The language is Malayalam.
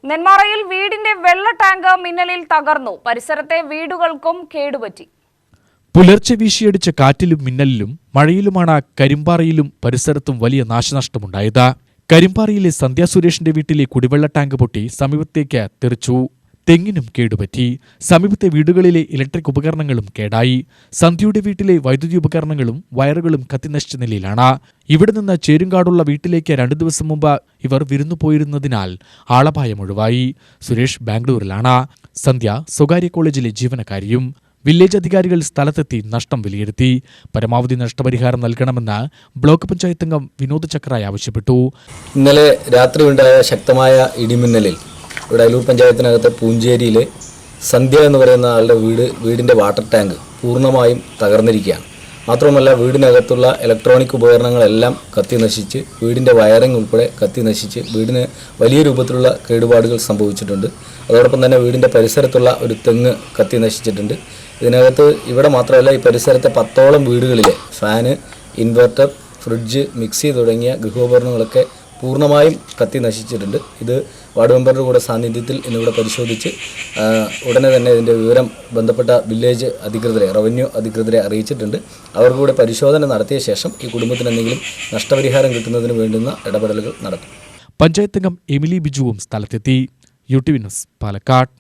നെന്മാറയിൽ വീടിന്റെ വെള്ള ടാങ്ക് മിന്നലിൽ തകർന്നു. പരിസരത്തെ വീടുകൾക്കും കേടുപറ്റി. പുലർച്ചെ വീശിയടിച്ച കാറ്റിലും മിന്നലിലും മഴയിലുമാണ് കരിമ്പാറയിലും പരിസരത്തും വലിയ നാശനഷ്ടമുണ്ടായത്. കരിമ്പാറയിലെ സന്ധ്യ സുരേഷിന്റെ വീട്ടിലെ കുടിവെള്ള ടാങ്ക് പൊട്ടി സമീപത്തേക്ക് തെറിച്ചു. തെങ്ങിനും കേടുപറ്റി. സമീപത്തെ വീടുകളിലെ ഇലക്ട്രിക് ഉപകരണങ്ങളും കേടായി. സന്ധ്യയുടെ വീട്ടിലെ വൈദ്യുതി ഉപകരണങ്ങളും വയറുകളും കത്തിനശിച്ച നിലയിലാണ്. ഇവിടെ നിന്ന് ചേരുംകാടുള്ള വീട്ടിലേക്ക് 2 ദിവസം മുമ്പ് ഇവർ വിരുന്നു പോയിരുന്നതിനാൽ ആളപായം ഒഴിവായി. സുരേഷ് ബാംഗ്ലൂരിലാണ്. സന്ധ്യ സ്വകാര്യ കോളേജിലെ ജീവനക്കാരിയും. വില്ലേജ് അധികാരികൾ സ്ഥലത്തെത്തി നഷ്ടം വിലയിരുത്തി. പരമാവധി നഷ്ടപരിഹാരം നൽകണമെന്ന് ബ്ലോക്ക് പഞ്ചായത്ത് അംഗം വിനോദ് ചക്രായ ആവശ്യപ്പെട്ടു. ഇന്നലെ രാത്രി ഉണ്ടായ ശക്തമായ ഇടിമിന്നലിൽ ഇവിടെ അയലൂർ പഞ്ചായത്തിനകത്തെ പൂഞ്ചേരിയിലെ സന്ധ്യ എന്ന് പറയുന്ന ആളുടെ വീടിൻ്റെ വാട്ടർ ടാങ്ക് പൂർണ്ണമായും തകർന്നിരിക്കുകയാണ്. മാത്രമല്ല വീടിനകത്തുള്ള ഇലക്ട്രോണിക് ഉപകരണങ്ങളെല്ലാം കത്തി നശിച്ച്, വീടിൻ്റെ വയറിംഗ് ഉൾപ്പെടെ കത്തി നശിച്ച് വീടിന് വലിയ രൂപത്തിലുള്ള കേടുപാടുകൾ സംഭവിച്ചിട്ടുണ്ട്. അതോടൊപ്പം തന്നെ വീടിൻ്റെ പരിസരത്തുള്ള ഒരു തെങ്ങ് കത്തി നശിച്ചിട്ടുണ്ട്. ഇതിനകത്ത് ഇവിടെ മാത്രമല്ല, ഈ പരിസരത്തെ 10ഓളം വീടുകളിലെ ഫാന്, ഇൻവെർട്ടർ, ഫ്രിഡ്ജ്, മിക്സി തുടങ്ങിയ ഗൃഹോപകരണങ്ങളൊക്കെ പൂർണ്ണമായും കത്തി നശിച്ചിട്ടുണ്ട്. ഇത് വാർഡ് മെമ്പറുടെ കൂടെ സാന്നിധ്യത്തിൽ ഇന്നിവിടെ പരിശോധിച്ച് ഉടനെ തന്നെ ഇതിൻ്റെ വിവരം ബന്ധപ്പെട്ട വില്ലേജ് അധികൃതരെ, റവന്യൂ അധികൃതരെ അറിയിച്ചിട്ടുണ്ട്. അവർക്ക് കൂടെ പരിശോധന നടത്തിയ ശേഷം ഈ കുടുംബത്തിന് എന്തെങ്കിലും നഷ്ടപരിഹാരം കിട്ടുന്നതിന് വേണ്ടുന്ന ഇടപെടലുകൾ നടത്തും. പഞ്ചായത്ത് അംഗം എമിലി ബിജുവും സ്ഥലത്തെത്തി. UTV news, Palakkad.